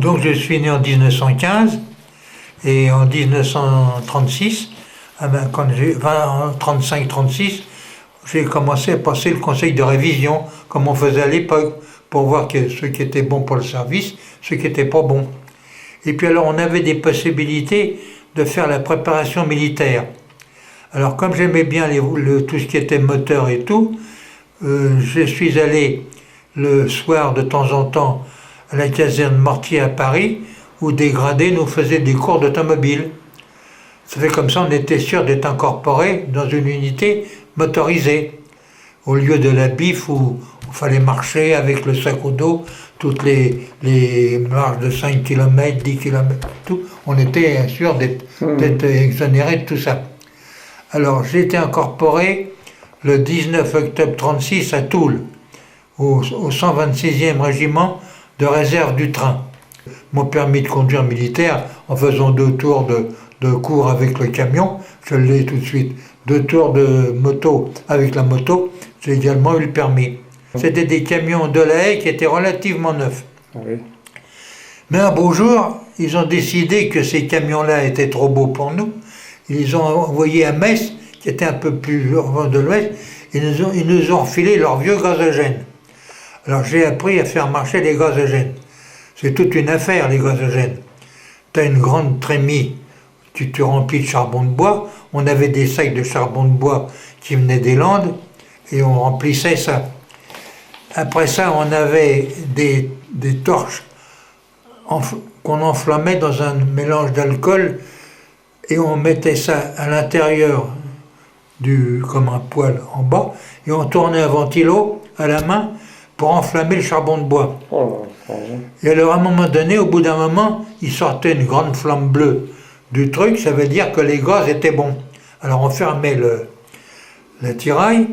Donc je suis né en 1915 et en 1936, quand j'ai en 35-36, j'ai commencé à passer le conseil de révision, comme on faisait à l'époque, pour voir ceux qui étaient bons pour le service, ceux qui n'étaient pas bons. Et puis alors on avait des possibilités de faire la préparation militaire. Alors comme j'aimais bien tout ce qui était moteur et tout, je suis allé le soir de temps en temps à la caserne Mortier à Paris, où des gradés nous faisaient des cours d'automobile. Ça fait comme ça, on était sûr d'être incorporé dans une unité motorisée, au lieu de la BIF où il fallait marcher avec le sac au dos, toutes les marches de 5 km, 10 km, tout. On était sûr d'être exonéré de tout ça. Alors j'ai été incorporé le 19 octobre 1936 à Toul, au 126e régiment de réserve du train. Mon permis de conduire militaire, en faisant 2 tours de cours avec le camion, je l'ai tout de suite. 2 tours de moto avec la moto, j'ai également eu le permis. C'était des camions de la Haye qui étaient relativement neufs. Oui. Mais un beau jour, ils ont décidé que ces camions-là étaient trop beaux pour nous. Ils les ont envoyés à Metz, qui était un peu plus loin de l'ouest, et ils nous ont refilé leur vieux gazogène. Alors j'ai appris à faire marcher les gazogènes. C'est toute une affaire, les gazogènes. Tu as une grande trémie, tu te remplis de charbon de bois. On avait des sacs de charbon de bois qui venaient des Landes, et on remplissait ça. Après ça, on avait des torches qu'on enflammait dans un mélange d'alcool, et on mettait ça à l'intérieur comme un poêle en bas, et on tournait un ventilo à la main pour enflammer le charbon de bois. Et alors à un moment donné, au bout d'un moment, il sortait une grande flamme bleue du truc, ça veut dire que les gaz étaient bons. Alors on fermait l'attirail,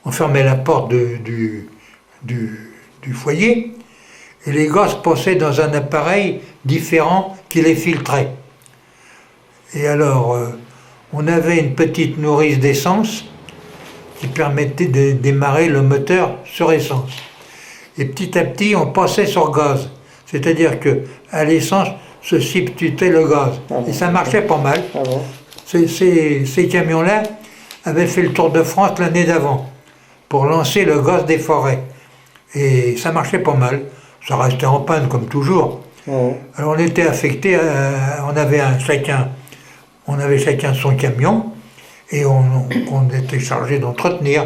on fermait la porte du foyer, et les gaz passaient dans un appareil différent qui les filtrait. Et alors, on avait une petite nourrice d'essence qui permettait de démarrer le moteur sur essence. Et petit à petit, on passait sur gaz. C'est-à-dire qu'à l'essence se substituait le gaz. Et ça marchait pas mal. Ces camions-là avaient fait le Tour de France l'année d'avant pour lancer le gaz des forêts. Et ça marchait pas mal. Ça restait en panne comme toujours. Alors on était affectés, on avait chacun son camion et on était chargé d'entretenir.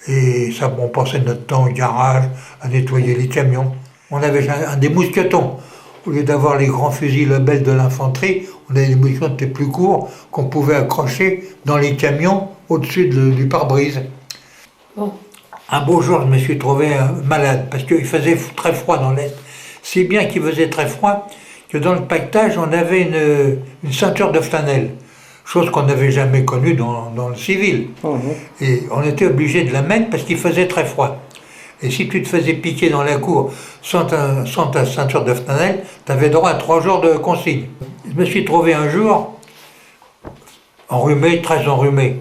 Et ça, on passait notre temps au garage à nettoyer les camions. On avait des mousquetons. Au lieu d'avoir les grands fusils Lebel de l'infanterie, on avait des mousquetons qui étaient plus courts qu'on pouvait accrocher dans les camions au-dessus du pare-brise. Bon. Un beau jour, je me suis trouvé malade parce qu'il faisait très froid dans l'Est. Si bien qu'il faisait très froid que dans le pactage, on avait une ceinture de flanelle, chose qu'on n'avait jamais connue dans le civil. Et on était obligé de la mettre parce qu'il faisait très froid. Et si tu te faisais piquer dans la cour sans ta ceinture de flanelle, tu avais droit à 3 jours de consigne. Je me suis trouvé un jour enrhumé, très enrhumé.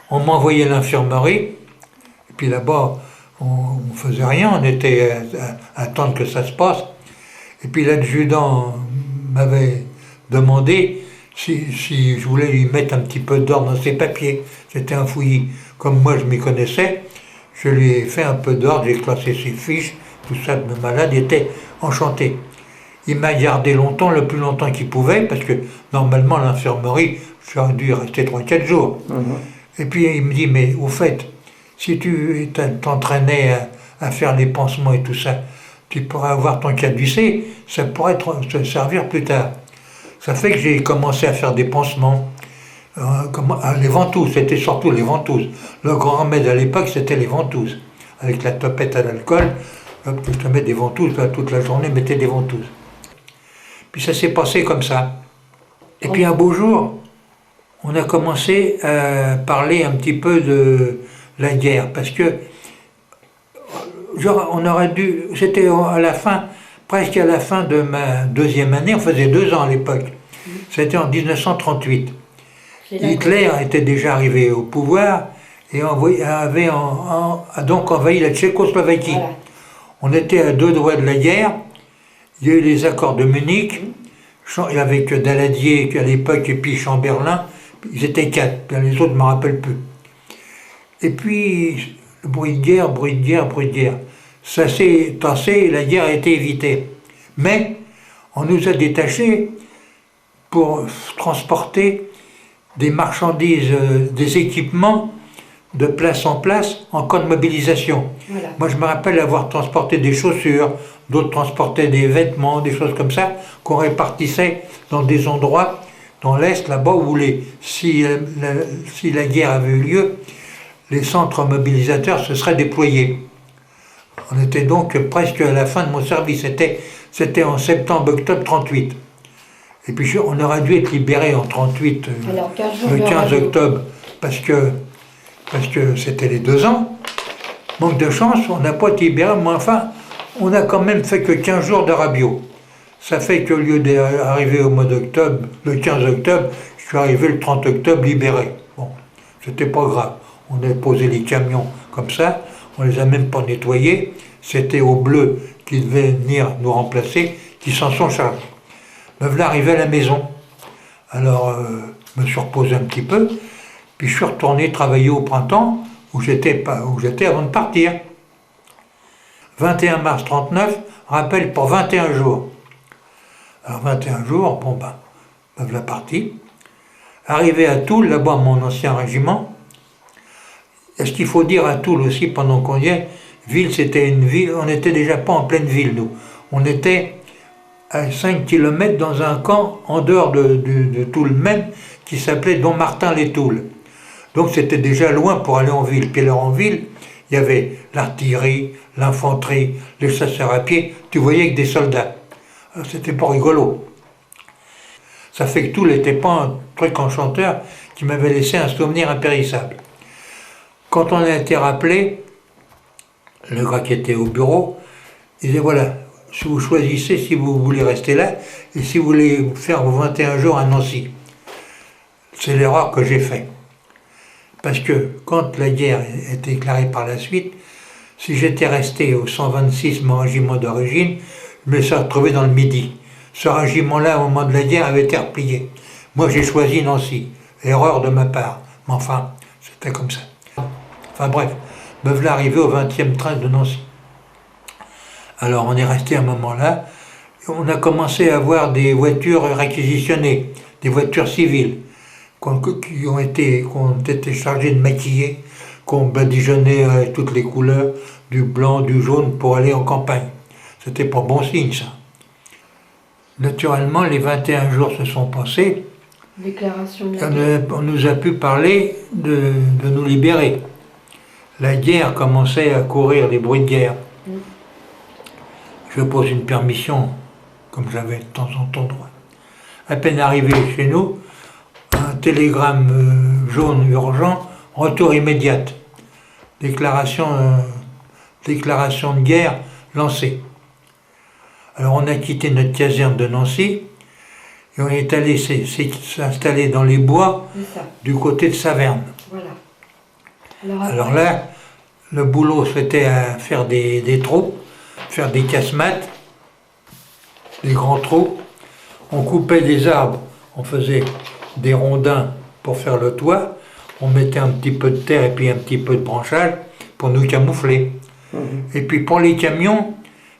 On m'a envoyé à l'infirmerie, et puis là-bas, on ne faisait rien, on était à attendre que ça se passe. Et puis l'adjudant m'avait demandé si je voulais lui mettre un petit peu d'or dans ses papiers. C'était un fouillis. Comme moi je m'y connaissais, je lui ai fait un peu d'ordre, j'ai classé ses fiches, tout ça de malade, il était enchanté. Il m'a gardé longtemps, le plus longtemps qu'il pouvait, parce que normalement l'infirmerie, j'aurais dû y rester 3-4 jours. Et puis il me dit, mais au fait, si tu t'entraînais à faire les pansements et tout ça, tu pourrais avoir ton caducée, ça pourrait te servir plus tard. Ça fait que j'ai commencé à faire des pansements. Les ventouses, c'était surtout les ventouses. Le grand remède à l'époque, c'était les ventouses. Avec la topette à l'alcool, je te mets des ventouses, toute la journée, mettais des ventouses. Puis ça s'est passé comme ça. Et puis un beau jour, on a commencé à parler un petit peu de la guerre, parce que on aurait dû, c'était à la fin, presque à la fin de ma 2e année, on faisait 2 ans à l'époque, c'était en 1938. Hitler était déjà arrivé au pouvoir et avait donc envahi la Tchécoslovaquie. Voilà. On était à 2 doigts de la guerre Il y a eu les accords de Munich, avec Daladier à l'époque et puis Chamberlain, ils étaient 4, les autres ne me rappellent plus. Et puis, le bruit de guerre, bruit de guerre, bruit de guerre. Ça s'est tassé et la guerre a été évitée. Mais on nous a détachés pour transporter des marchandises, des équipements de place en place en cas de mobilisation. Voilà. Moi, je me rappelle avoir transporté des chaussures, d'autres transportaient des vêtements, des choses comme ça, qu'on répartissait dans des endroits, dans l'Est, là-bas, où si la guerre avait eu lieu, les centres mobilisateurs se seraient déployés. On était donc presque à la fin de mon service. C'était en septembre-octobre 38. Et puis on aurait dû être libéré en 38, le 15 octobre, parce que c'était les 2 ans. Manque de chance, on n'a pas été libéré, mais enfin, on n'a quand même fait que 15 jours de rabio. Ça fait qu'au lieu d'arriver au mois d'octobre, le 15 octobre, je suis arrivé le 30 octobre libéré. Bon, c'était pas grave. On a posé les camions comme ça, on les a même pas nettoyés. C'était aux Bleus qui devaient venir nous remplacer, qui s'en sont chargés. Me voilà arrivé à la maison. Alors, je me suis reposé un petit peu, puis je suis retourné travailler au printemps, où j'étais avant de partir. 21 mars 39, rappel pour 21 jours. Alors 21 jours, bon ben, me voilà parti. Arrivé à Toul, là-bas mon ancien régiment. Est-ce qu'il faut dire à Toul aussi, pendant qu'on y est, ville, c'était une ville, on n'était déjà pas en pleine ville, nous. On était à 5 km dans un camp en dehors de Toul même, qui s'appelait Dommartin-les-Toules. Donc c'était déjà loin pour aller en ville. Puis alors en ville, il y avait l'artillerie, l'infanterie, les chasseurs à pied, tu voyais que des soldats. Alors c'était pas rigolo. Ça fait que Toul n'était pas un truc enchanteur qui m'avait laissé un souvenir impérissable. Quand on a été rappelé, le gars qui était au bureau, il disait voilà, si vous choisissez si vous voulez rester là et si vous voulez faire vos 21 jours à Nancy. C'est l'erreur que j'ai faite. Parce que quand la guerre a été déclarée par la suite, si j'étais resté au 126, mon régiment d'origine, je me serais retrouvé dans le Midi. Ce régiment-là, au moment de la guerre, avait été replié. Moi, j'ai choisi Nancy. Erreur de ma part. Mais enfin, c'était comme ça. Enfin bref, me voilà arrivé au 20e train de Nancy. Alors on est resté à un moment là, on a commencé à voir des voitures réquisitionnées, des voitures civiles, qui ont été chargées de maquiller, qu'on badigeonnait avec toutes les couleurs, du blanc, du jaune, pour aller en campagne. C'était pas bon signe ça. Naturellement, les 21 jours se sont passés. Déclaration on nous a pu parler de nous libérer. La guerre commençait à courir, les bruits de guerre. Je pose une permission, comme j'avais de temps en temps droit. À peine arrivé chez nous, un télégramme jaune urgent, retour immédiat. Déclaration de guerre lancée. Alors on a quitté notre caserne de Nancy et on est allé s'installer dans les bois du côté de Saverne. Voilà. Alors là, le boulot c'était à faire des trous, faire des casemates, des grands trous. On coupait des arbres, on faisait des rondins pour faire le toit, on mettait un petit peu de terre et puis un petit peu de branchage pour nous camoufler. Et puis pour les camions,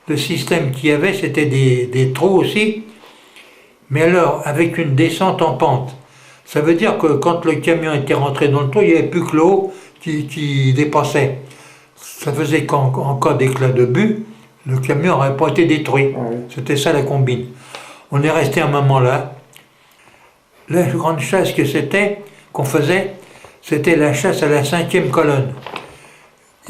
le système qu'il y avait, c'était des trous aussi, mais alors avec une descente en pente. Ça veut dire que quand le camion était rentré dans le trou, il n'y avait plus que l'eau qui dépassait. Ça faisait qu'en cas d'éclat de but, le camion n'aurait pas été détruit. C'était ça la combine. On est resté un moment là. La grande chasse qu'on faisait, c'était la chasse à la 5e colonne.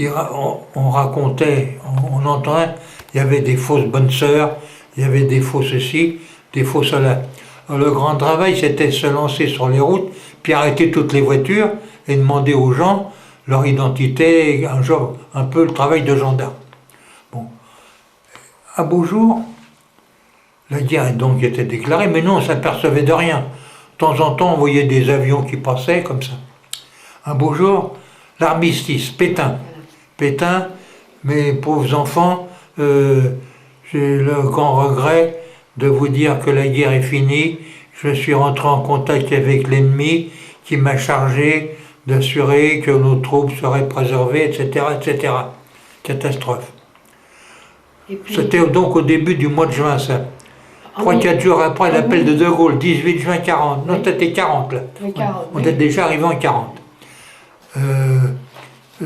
On racontait, on entendait, il y avait des fausses bonnes sœurs, il y avait des faux ceci, des faux cela. Alors, le grand travail, c'était de se lancer sur les routes, puis arrêter toutes les voitures et demander aux gens leur identité, un peu le travail de gendarme. Bon. À Beaujour, la guerre donc était déclarée, mais nous on ne s'apercevait de rien. De temps en temps, on voyait des avions qui passaient comme ça. Un beau jour, l'armistice, Pétain. Pétain, mes pauvres enfants, j'ai le grand regret de vous dire que la guerre est finie. Je suis rentré en contact avec l'ennemi qui m'a chargé d'assurer que nos troupes seraient préservées, etc., etc. Catastrophe. C'était donc au début du mois de juin, ça. 3-4 jours après l'appel de De Gaulle, 18 juin 40. Non, c'était 40, là. Oui, 40, on est déjà arrivé en 40. Mais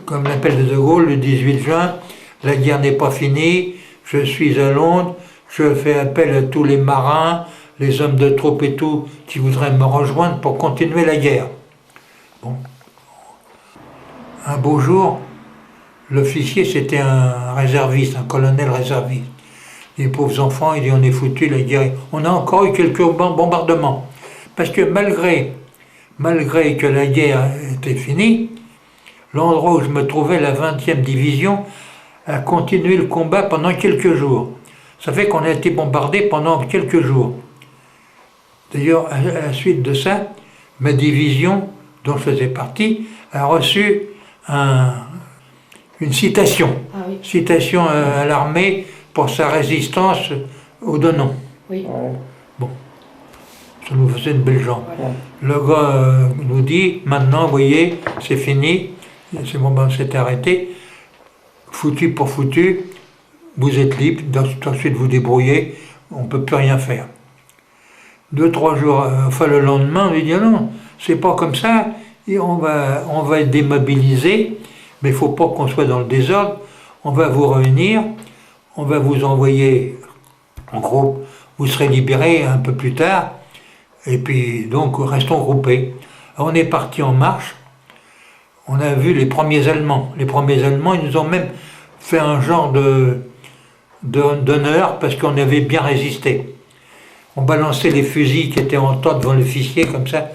comme l'appel de De Gaulle, le 18 juin, la guerre n'est pas finie, je suis à Londres, je fais appel à tous les marins, les hommes de troupe et tout, qui voudraient me rejoindre pour continuer la guerre. Bon. Un beau jour, l'officier, c'était un réserviste, un colonel réserviste. Les pauvres enfants, il dit, on est foutus, la guerre. On a encore eu quelques bombardements. Parce que malgré que la guerre était finie, l'endroit où je me trouvais, la 20e division, a continué le combat pendant quelques jours. Ça fait qu'on a été bombardé pendant quelques jours. D'ailleurs, à la suite de ça, ma division, dont je faisais partie, a reçu une citation. Ah oui. Citation à l'armée pour sa résistance au Denon. Oui. Bon, ça nous faisait une belle jambe. Voilà. Le gars nous dit, maintenant, vous voyez, c'est fini, c'est bon, ben, c'est arrêté, foutu pour foutu, vous êtes libre, ensuite vous débrouillez, on ne peut plus rien faire. 2-3 jours, enfin le lendemain, on lui dit, non, c'est pas comme ça, et on va être démobilisé, mais il ne faut pas qu'on soit dans le désordre, on va vous réunir, on va vous envoyer en groupe, vous serez libérés un peu plus tard, et puis donc restons groupés. Alors, on est parti en marche, on a vu les premiers Allemands. Les premiers Allemands, ils nous ont même fait un genre d'honneur parce qu'on avait bien résisté. On balançait les fusils qui étaient en tas devant l'officier, comme ça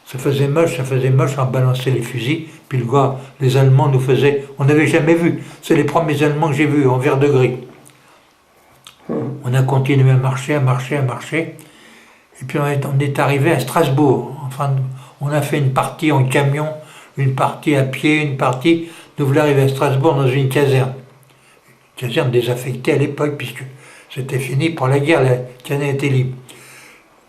faisait moche, on balançait les fusils, puis le gars, les Allemands nous faisaient, on n'avait jamais vu, c'est les premiers Allemands que j'ai vus, en vert de gris. On a continué à marcher, et puis on est arrivé à Strasbourg. Enfin, on a fait une partie en camion, une partie à pied, une partie, nous voulons arriver à Strasbourg dans une caserne désaffectée à l'époque, puisque c'était fini pour la guerre, la caserne était libre.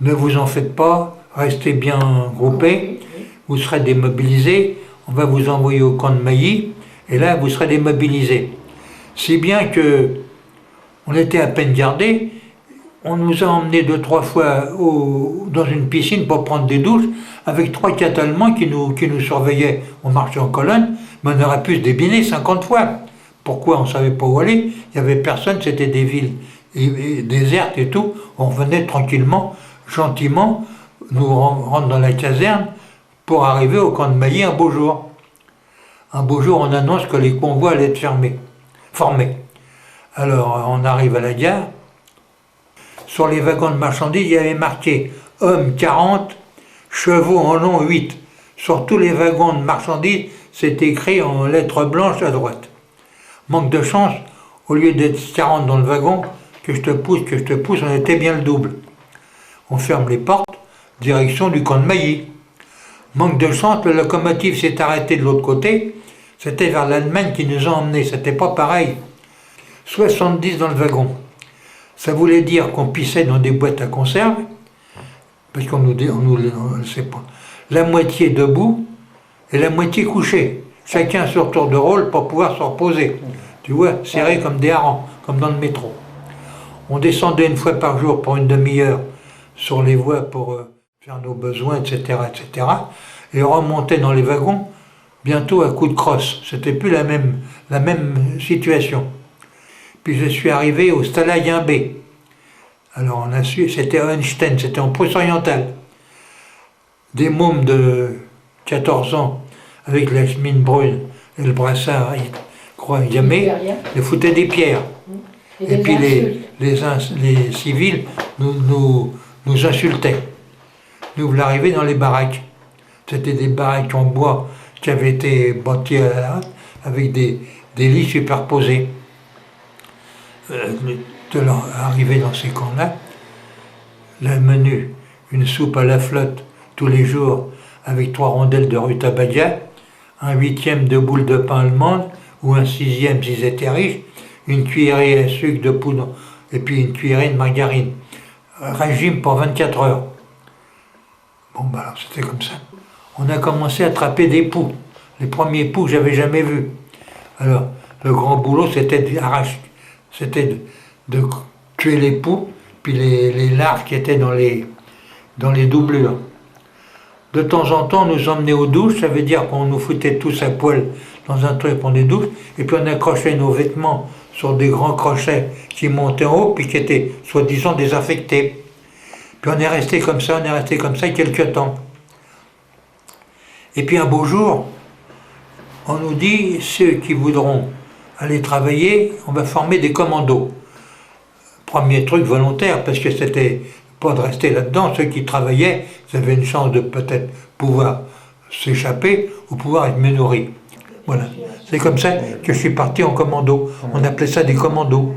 Ne vous en faites pas, restez bien groupés, vous serez démobilisés, on va vous envoyer au camp de Mailly, et là vous serez démobilisés. Si bien que on était à peine gardés, on nous a emmenés 2-3 fois dans une piscine pour prendre des douches, avec 3-4 Allemands qui nous surveillaient. On marchait en colonne, mais on aurait pu se débiner 50 fois. Pourquoi? On ne savait pas où aller, il n'y avait personne, c'était des villes désertes et tout. On revenait tranquillement, gentiment, nous rendre dans la caserne pour arriver au camp de Mailly un beau jour. Un beau jour, on annonce que les convois allaient être formés. Alors, on arrive à la gare. Sur les wagons de marchandises, il y avait marqué « Hommes 40, chevaux en long 8 ». Sur tous les wagons de marchandises, c'est écrit en lettres blanches à droite. Manque de chance, au lieu d'être 40 dans le wagon, que je te pousse, on était bien le double. On ferme les portes, direction du camp de Mailly. Manque de chance, le locomotive s'est arrêté de l'autre côté, c'était vers l'Allemagne qui nous a emmenés, c'était pas pareil. 70 dans le wagon. Ça voulait dire qu'on pissait dans des boîtes à conserve, parce qu'on nous ne sait pas. La moitié debout et la moitié couchée. Chacun sur tour de rôle pour pouvoir se reposer. Tu vois, serré comme des harengs, comme dans le métro. On descendait une fois par jour pour une demi-heure sur les voies pour faire nos besoins, etc., etc. Et on remontait dans les wagons bientôt à coups de crosse. C'était plus la même situation. Puis je suis arrivé au Stalag 1B. Alors on a su, c'était à Hohenstein, c'était en Prusse orientale. Des mômes de 14 ans, avec la chemise brune et le brassard gammé, ils foutaient des pierres. Et puis les civils nous insultaient. Nous voulons arriver dans les baraques. C'était des baraques en bois qui avaient été bâties avec des lits superposés. Arrivé dans ces camps-là, le menu, une soupe à la flotte tous les jours avec 3 rondelles de rutabaga, un 8e de boules de pain allemande ou un 6e s'ils étaient riches, une cuillerée à sucre de poudre, et puis une cuillerée de margarine. Régime pour 24 heures. Bon, ben alors c'était comme ça. On a commencé à attraper des poux. Les premiers poux que j'avais jamais vus. Alors, le grand boulot, c'était de tuer les poux, puis les larves qui étaient dans les doublures. De temps en temps, on nous emmenait aux douches, ça veut dire qu'on nous foutait tous à poil dans un truc pour des douches, et puis on accrochait nos vêtements sur des grands crochets qui montaient en haut, puis qui étaient soi-disant désinfectés. Puis on est resté comme ça quelques temps. Et puis un beau jour, on nous dit, ceux qui voudront aller travailler, on va former des commandos. Premier truc volontaire, parce que c'était pas de rester là-dedans, ceux qui travaillaient, ils avaient une chance de peut-être pouvoir s'échapper ou pouvoir être mieux nourris. Voilà. C'est comme ça que je suis parti en commando. On appelait ça des commandos.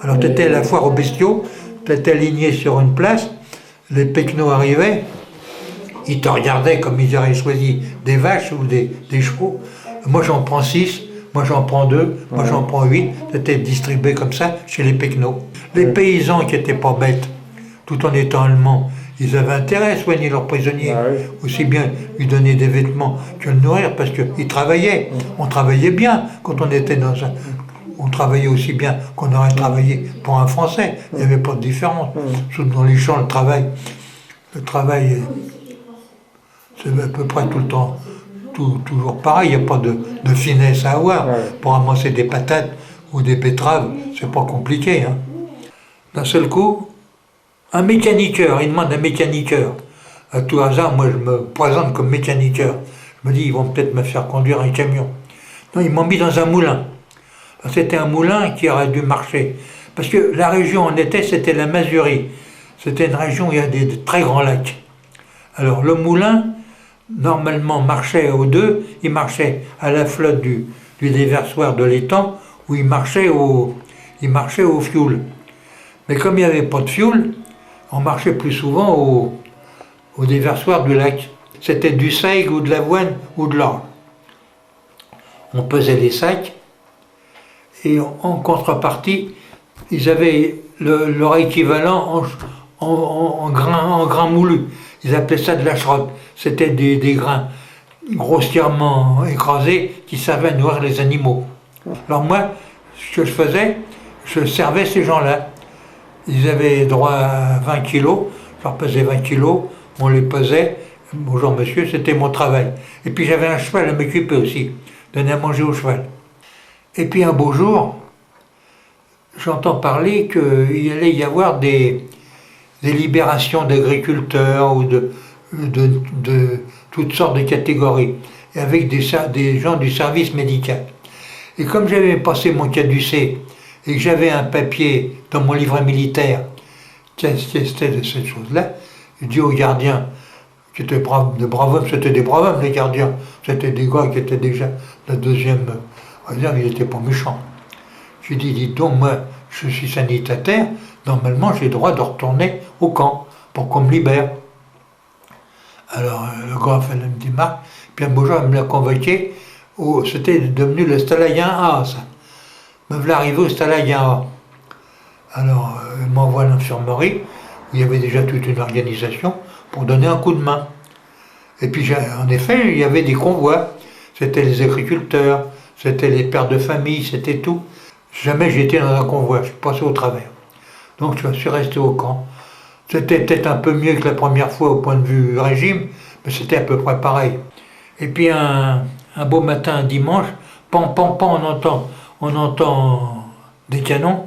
Alors tu étais à la foire aux bestiaux, tu étais aligné sur une place, les pecnos arrivaient, ils te regardaient comme ils auraient choisi des vaches ou des chevaux. Moi j'en prends 6, moi j'en prends 2, moi j'en prends 8, c'était distribué comme ça chez les pecnos. Les paysans qui n'étaient pas bêtes, tout en étant allemands, ils avaient intérêt à soigner leurs prisonniers, aussi bien lui donner des vêtements que le nourrir, parce qu'ils travaillaient. On travaillait bien quand on était dans un... On travaillait aussi bien qu'on aurait travaillé pour un Français, il n'y avait pas de différence. Surtout dans les champs, le travail, c'est à peu près tout le temps, toujours pareil, il n'y a pas de finesse à avoir. Pour ramasser des patates ou des betteraves, c'est pas compliqué. Hein. D'un seul coup, un mécaniqueur, il demande un mécaniqueur. À tout hasard, moi je me présente comme mécaniqueur. Je me dis, ils vont peut-être me faire conduire un camion. Non, ils m'ont mis dans un moulin. C'était un moulin qui aurait dû marcher. Parce que la région où on était, c'était la Mazurie. C'était une région où il y a des très grands lacs. Alors le moulin, normalement, marchait aux deux. Il marchait à la flotte du déversoir de l'étang, où il marchait au fioul. Mais comme il n'y avait pas de fioul, on marchait plus souvent au déversoir du lac. C'était du seigle ou de l'avoine ou de l'orge. On pesait les sacs et en contrepartie, ils avaient leur équivalent en grains moulus. Ils appelaient ça de la chrotte. C'était des grains grossièrement écrasés qui servaient à nourrir les animaux. Alors moi, ce que je faisais, je servais ces gens-là. Ils avaient droit à 20 kilos, je leur pesais 20 kilos, on les pesait. Bonjour monsieur, c'était mon travail. Et puis j'avais un cheval à m'occuper aussi, donner à manger au cheval. Et puis un beau jour, j'entends parler qu'il allait y avoir des libérations d'agriculteurs ou de toutes sortes de catégories, et avec des gens du service médical. Et comme j'avais passé mon caducée, et que j'avais un papier dans mon livret militaire qui attestait de cette chose-là, je dis aux gardiens, qui étaient de braves hommes, c'était des braves hommes les gardiens, c'était des gars qui étaient déjà la deuxième réserve, ils n'étaient pas méchants. Je dis, dites donc, moi, je suis sanitaire, normalement j'ai le droit de retourner au camp pour qu'on me libère. Alors le gars a fait une démarche, puis un beau jour il me l'a convoqué, c'était devenu le Stalayen A, ça. Me voilà arrivé au Stalayen A. Alors il m'envoie à l'infirmerie, où il y avait déjà toute une organisation pour donner un coup de main. Et puis en effet, il y avait des convois, c'était les agriculteurs, c'était les pères de famille, c'était tout. Jamais j'étais dans un convoi, je suis passé au travers. Donc je suis resté au camp. C'était peut-être un peu mieux que la première fois au point de vue régime, mais c'était à peu près pareil. Et puis un beau matin, un dimanche, pan, pan, pan, on entend des canons,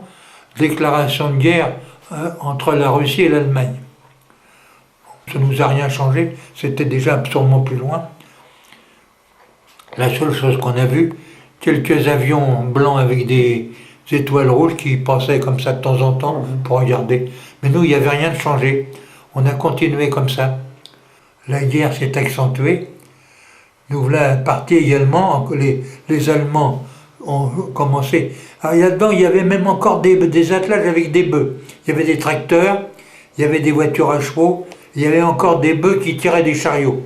déclaration de guerre entre la Russie et l'Allemagne. Ça ne nous a rien changé, c'était déjà absolument plus loin. La seule chose qu'on a vue, quelques avions blancs avec des étoiles rouges qui passaient comme ça de temps en temps pour regarder. Mais nous, il n'y avait rien de changé. On a continué comme ça. La guerre s'est accentuée. Nous voilà partis également. Les Allemands ont commencé. Alors là-dedans, il y avait même encore des attelages avec des bœufs. Il y avait des tracteurs, il y avait des voitures à chevaux, il y avait encore des bœufs qui tiraient des chariots.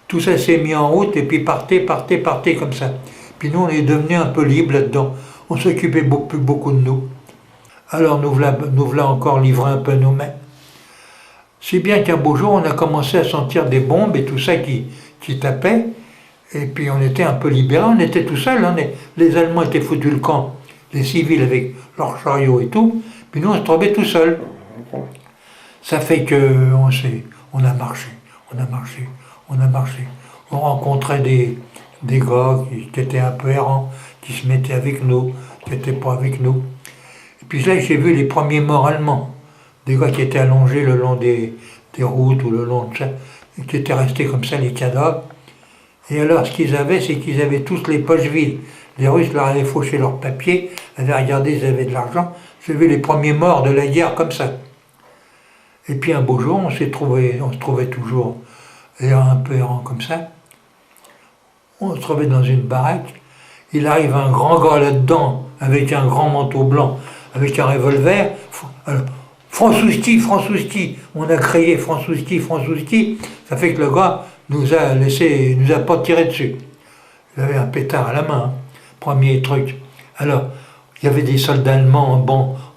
Tout ça s'est mis en route et puis partez comme ça. Puis nous, on est devenus un peu libres là-dedans. on s'occupait plus beaucoup de nous. Alors nous voilà encore livrés un peu nous-mêmes. Si bien qu'un beau jour, on a commencé à sentir des bombes et tout ça qui tapait. Et puis on était un peu libérés, on était tout seuls. Les Allemands étaient foutus le camp, les civils avec leurs chariots et tout. Puis nous, on se trouvait tout seuls. Ça fait que on a marché, on a marché, on a marché. On rencontrait des gars qui étaient un peu errants, qui se mettaient avec nous, qui n'étaient pas avec nous. Et puis là, j'ai vu les premiers morts allemands. Des gars qui étaient allongés le long des routes ou le long de ça, et qui étaient restés comme ça, les cadavres. Et alors, ce qu'ils avaient, c'est qu'ils avaient tous les poches vides. Les Russes leur avaient fauché leurs papiers, avaient regardé, ils avaient de l'argent. J'ai vu les premiers morts de la guerre comme ça. Et puis un beau jour, on se trouvait toujours un peu errant comme ça. On se trouvait dans une baraque. Il arrive un grand gars là-dedans, avec un grand manteau blanc, avec un revolver. Alors, Fransouski, Fransouski, on a crié Fransouski, Fransouski. Ça fait que le gars nous a pas tiré dessus. Il avait un pétard à la main, hein. Premier truc. Alors, il y avait des soldats allemands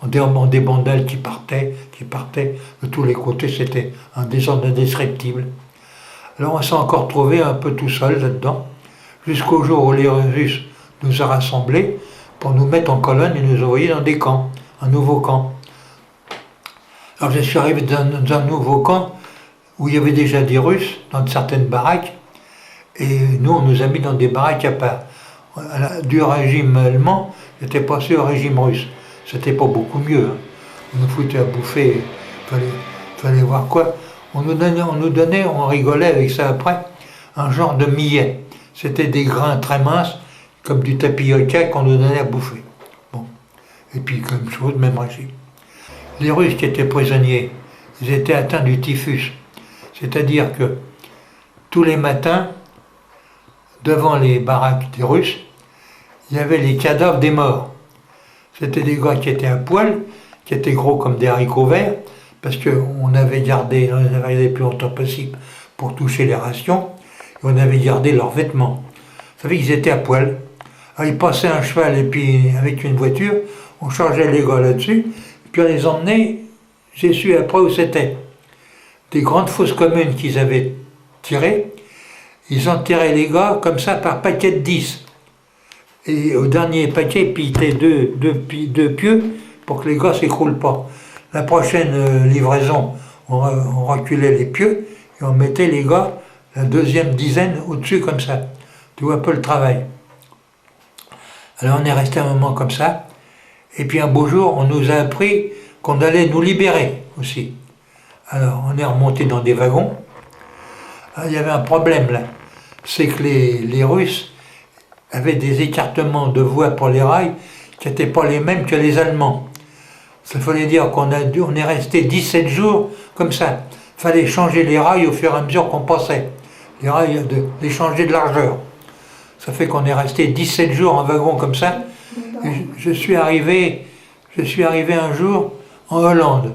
en débandales qui partaient de tous les côtés. C'était un désordre indescriptible. Alors, on s'est encore trouvé un peu tout seul là-dedans, jusqu'au jour où les Russes nous ont rassemblés pour nous mettre en colonne et nous envoyer dans des camps, un nouveau camp. Alors, je suis arrivé dans un nouveau camp où il y avait déjà des Russes dans certaines baraques, et nous, on nous a mis dans des baraques à part. Du régime allemand, j'étais passé au régime russe. C'était pas beaucoup mieux, hein. On nous foutait à bouffer, fallait voir quoi. On nous donnait, on rigolait avec ça après, un genre de millet. C'était des grains très minces, comme du tapioca qu'on nous donnait à bouffer. Bon. Et puis, comme chose, même régime. Les Russes qui étaient prisonniers, ils étaient atteints du typhus. C'est-à-dire que tous les matins, devant les baraques des Russes, il y avait les cadavres des morts. C'était des gars qui étaient à poil, qui étaient gros comme des haricots verts, parce qu'on avait gardé, on les avait gardés le plus longtemps possible pour toucher les rations, et on avait gardé leurs vêtements. Ça fait qu'ils étaient à poil. Alors ils passaient un cheval et puis avec une voiture, on chargeait les gars là-dessus, puis on les emmenait, j'ai su après où c'était. Des grandes fosses communes qu'ils avaient tirées, ils enterraient les gars comme ça par paquet de 10. Et au dernier paquet, ils piquaient deux pieux pour que les gars ne s'écroulent pas. La prochaine livraison, on reculait les pieux et on mettait les gars, la deuxième dizaine, au-dessus comme ça. Tu vois un peu le travail. Alors on est resté un moment comme ça. Et puis un beau jour, on nous a appris qu'on allait nous libérer aussi. Alors on est remonté dans des wagons. Alors, il y avait un problème là. C'est que les Russes avaient des écartements de voies pour les rails qui n'étaient pas les mêmes que les Allemands. Ça fallait dire on est resté 17 jours comme ça. Il fallait changer les rails au fur et à mesure qu'on passait. Les rails, les changer de largeur. Ça fait qu'on est resté 17 jours en wagon comme ça. Et je suis arrivé un jour en Hollande.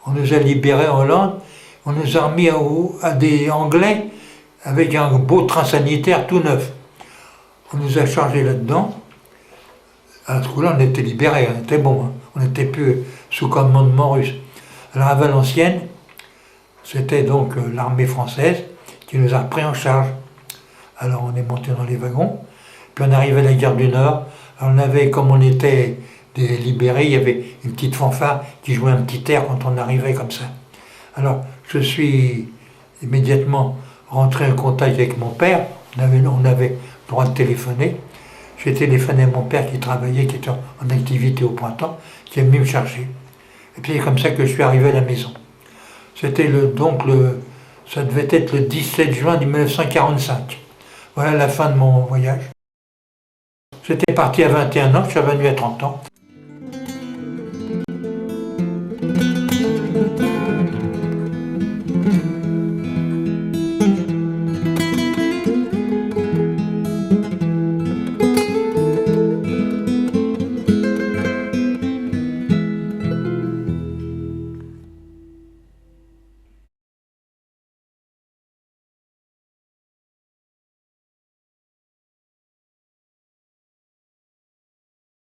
On nous a libérés en Hollande. On nous a remis à des Anglais avec un beau train sanitaire tout neuf. On nous a chargés là-dedans. À ce coup-là, on était libérés, on était bon, hein. On n'était plus sous commandement russe. Alors à Valenciennes, c'était donc l'armée française qui nous a pris en charge. Alors on est monté dans les wagons, puis on arrivait à la gare du Nord. Alors on avait, comme on était des libérés, il y avait une petite fanfare qui jouait un petit air quand on arrivait comme ça. Alors je suis immédiatement rentré en contact avec mon père, on avait le droit de téléphoner. J'ai téléphoné à mon père qui travaillait, qui était en activité au printemps, qui est venu me chercher. Et puis c'est comme ça que je suis arrivé à la maison. C'était ça devait être le 17 juin 1945. Voilà la fin de mon voyage. J'étais parti à 21 ans, je suis revenu à 30 ans.